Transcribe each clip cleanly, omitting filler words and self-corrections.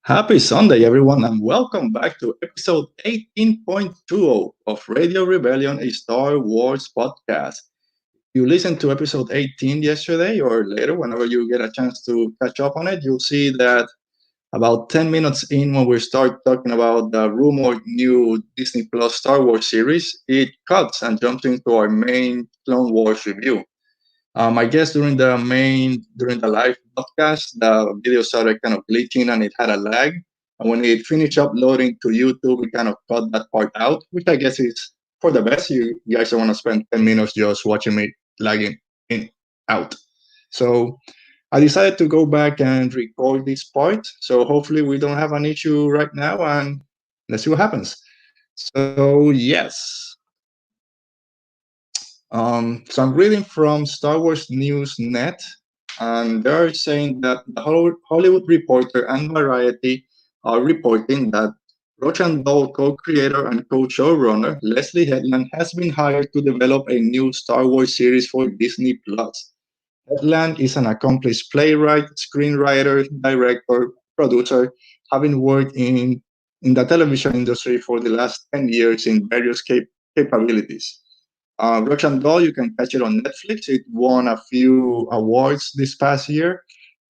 Happy Sunday, everyone, and welcome back to episode 18.20 of Radio Rebellion, a Star Wars podcast. You listened to episode 18 yesterday or later, whenever you get a chance to catch up on it, you'll see that about 10 minutes in, when we start talking about the rumored new Disney Plus Star Wars series, it cuts and jumps into our main Clone Wars review. I guess during the live broadcast, the video started kind of glitching and it had a lag. And when it finished uploading to YouTube, we kind of cut that part out, which I guess is for the best. You guys don't want to spend 10 minutes just watching me lagging in out. So I decided to go back and record this part. So hopefully we don't have an issue right now, and let's see what happens. So yes, so I'm reading from Star Wars News Net, and they're saying that the Hollywood Reporter and Variety are reporting that Roach and Dole co-creator and co-showrunner Leslye Headland has been hired to develop a new Star Wars series for Disney Plus. Headland is an accomplished playwright, screenwriter, director, producer, having worked in the television industry for the last 10 years in various capabilities. Russian Doll, you can catch it on Netflix. It won a few awards this past year.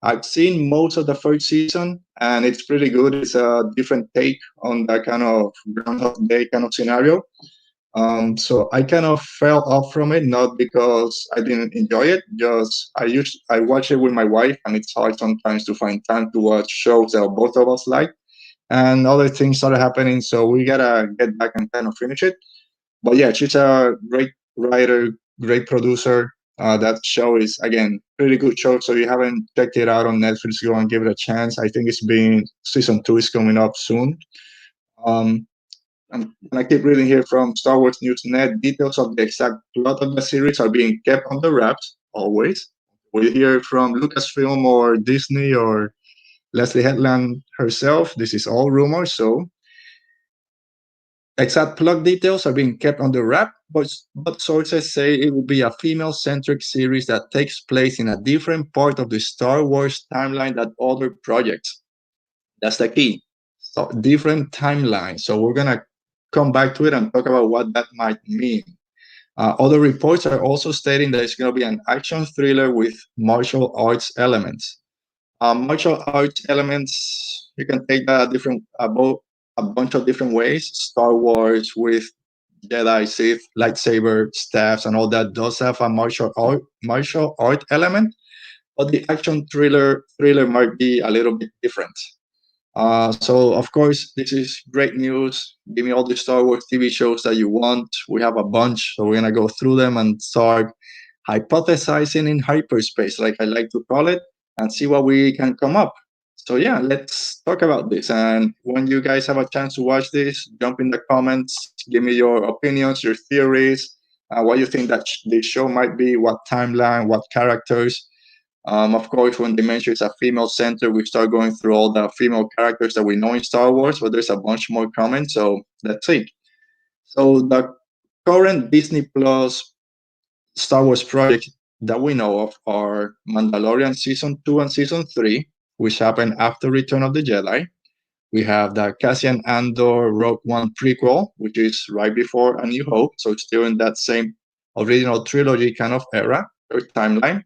I've seen most of the first season, and it's pretty good. It's a different take on that kind of Groundhog Day kind of scenario. So I kind of fell off from it, not because I didn't enjoy it. Just I watch it with my wife, and it's hard sometimes to find time to watch shows that both of us like. And other things started happening, so we gotta get back and kind of finish it. But yeah, she's a great writer, great producer. That show is again pretty good show. So you haven't checked it out on Netflix, go and give it a chance. I think it's been season 2 is coming up soon. Um, and I keep reading here from Star Wars News Net. Details of the exact plot of the series are being kept under wraps always. We hear from Lucasfilm or Disney or Leslye Headland herself. This is all rumors, so exact plot details are being kept under wrap, but sources say it will be a female-centric series that takes place in a different part of the Star Wars timeline than other projects. That's the key. So different timeline. So we're gonna come back to it and talk about what that might mean. Other reports are also stating that it's going to be an action thriller with martial arts elements. Martial arts elements, you can take that a bunch of different ways. Star Wars with Jedi, Sith, lightsaber, staffs, and all that does have a martial art element, but the action thriller might be a little bit different. So of course, this is great news. Give me all the Star Wars TV shows that you want. We have a bunch, so we're gonna go through them and start hypothesizing in hyperspace, like I like to call it, and see what we can come up. So yeah, let's talk about this. And when you guys have a chance to watch this, jump in the comments, give me your opinions, your theories, what you think that the show might be, what timeline, what characters. Of course, when they mention it's a female center, we start going through all the female characters that we know in Star Wars, but there's a bunch more coming. So let's see. So the current Disney Plus Star Wars projects that we know of are Mandalorian Season 2 and Season 3, which happened after Return of the Jedi. We have the Cassian Andor Rogue One prequel, which is right before A New Hope, so it's still in that same original trilogy kind of era or timeline.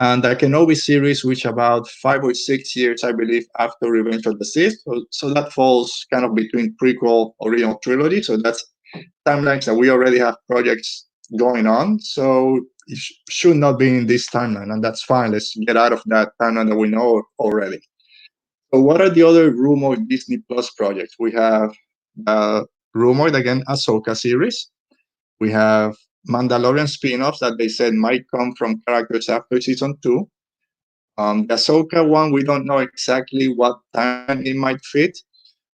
And the Kenobi series, which about 5 or 6 years, I believe, after Revenge of the Sith. So that falls kind of between prequel, original trilogy. So that's timelines that we already have projects going on. So it should not be in this timeline, and that's fine. Let's get out of that timeline that we know already. So what are the other rumored Disney Plus projects? We have rumored, again, Ahsoka series. We have Mandalorian spin-offs that they said might come from characters after season 2. The Ahsoka one, we don't know exactly what time it might fit.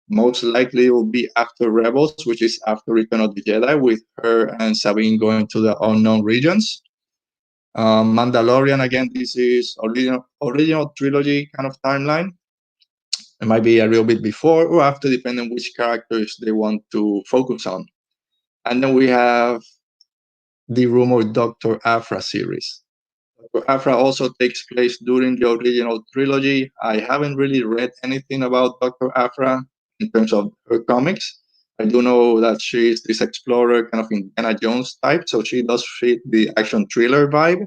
Most likely it will be after Rebels, which is after Return of the Jedi, with her and Sabine going to the unknown regions. Mandalorian, again, this is original trilogy kind of timeline. It might be a little bit before or after, depending on which characters they want to focus on. And then we have the rumored Dr. Aphra series. Afra also takes place during the original trilogy. I haven't really read anything about Dr. Afra in terms of her comics. I do know that she's this explorer, kind of Indiana Jones type, so she does fit the action thriller vibe.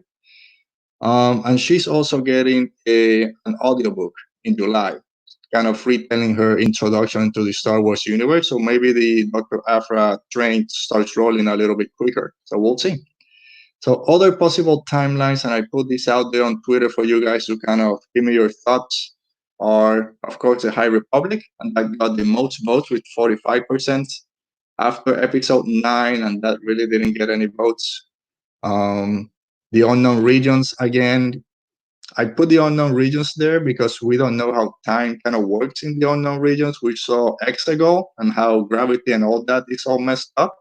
And she's also getting an audiobook in July, kind of retelling her introduction into the Star Wars universe. So maybe the Dr. Afra train starts rolling a little bit quicker. So we'll see. So other possible timelines, and I put this out there on Twitter for you guys to kind of give me your thoughts, are of course the High Republic, and that got the most votes with 45% after episode 9, and that really didn't get any votes. Um, the unknown regions, again, I put the unknown regions there because we don't know how time kind of works in the unknown regions. We saw X ago and how gravity and all that is all messed up.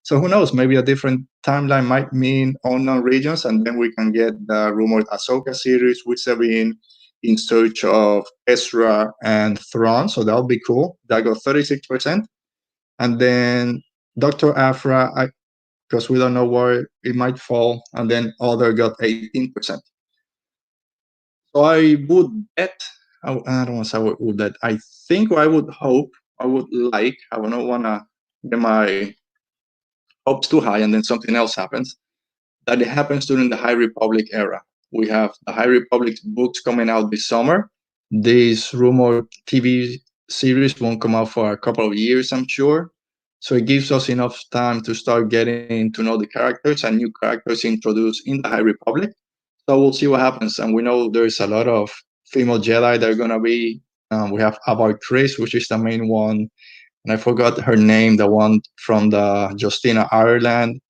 So who knows? Maybe a different timeline might mean unknown regions, and then we can get the rumored Ahsoka series with Sabine in search of Ezra and Thrawn. So that'll be cool. That got 36%. And then Dr. Afra, because we don't know where it might fall, and then other got 18%. So I would bet, I don't want to say I would bet, I think I would hope, I would like, I don't want to get my hopes too high and then something else happens, that it happens during the High Republic era. We have the High Republic's books coming out this summer. This rumored TV series won't come out for a couple of years, I'm sure. So it gives us enough time to start getting to know the characters and new characters introduced in the High Republic. So we'll see what happens. And we know there's a lot of female Jedi that are going to be. We have Abar Chris, which is the main one. And I forgot her name, the one from the Justina Ireland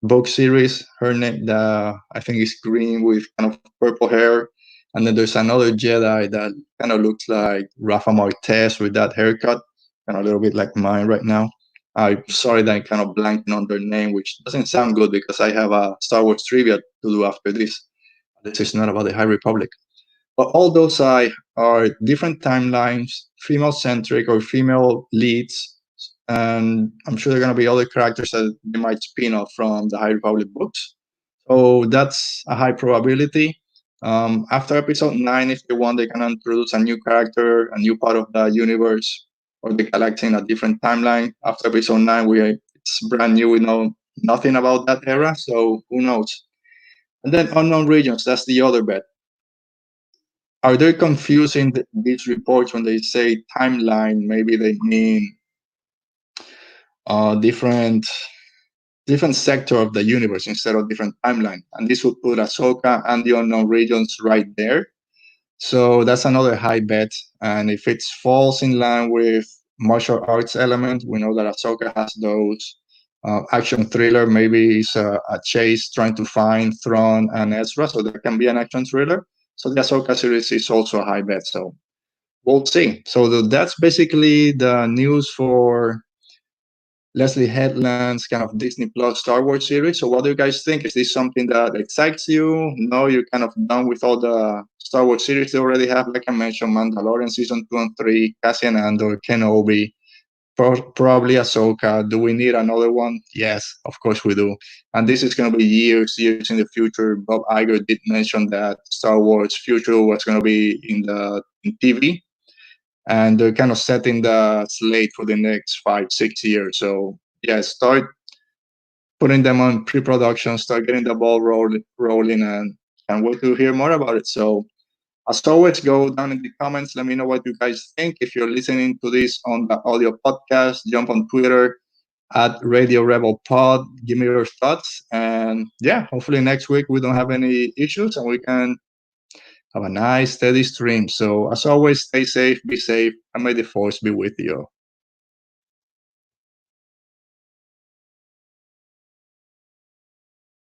book series. Her name, I think, is green with kind of purple hair. And then there's another Jedi that kind of looks like Rafa Marquez with that haircut, kind of a little bit like mine right now. I'm sorry that I'm kind of blanking on their name, which doesn't sound good because I have a Star Wars trivia to do after this. This is not about the High Republic. But all those are different timelines, female-centric or female leads, and I'm sure there are going to be other characters that they might spin off from the High Republic books. So that's a high probability. After episode 9, if they want, they can introduce a new character, a new part of the universe, or the galaxy in a different timeline. After episode 9, it's brand new. We know nothing about that era, so who knows? And then unknown regions, that's the other bet. Are they confusing these reports when they say timeline? Maybe they mean different sector of the universe instead of different timeline. And this would put Ahsoka and the unknown regions right there. So that's another high bet. And if it falls in line with martial arts element, we know that Ahsoka has those. Action thriller, maybe it's a chase trying to find Thrawn and Ezra, so that can be an action thriller. So the Ahsoka series is also a high bet. So we'll see. So that's basically the news for Leslye Headland's kind of Disney Plus Star Wars series. So what do you guys think? Is this something that excites you? No, you're kind of done with all the Star Wars series they already have. Like I mentioned, Mandalorian season 2 and 3, Cassian Andor, Kenobi, probably Ahsoka. Do we need another one? Yes, of course we do. And this is going to be years in the future. Bob Iger did mention that Star Wars future was going to be in TV, and they're kind of setting the slate for the next 5-6 years. So yeah, start putting them on pre-production, start getting the ball rolling, and can't wait to hear more about it. So as always, go down in the comments. Let me know what you guys think. If you're listening to this on the audio podcast, jump on Twitter at Radio Rebel Pod. Give me your thoughts. And yeah, hopefully next week we don't have any issues and we can have a nice, steady stream. So as always, stay safe, be safe, and may the force be with you.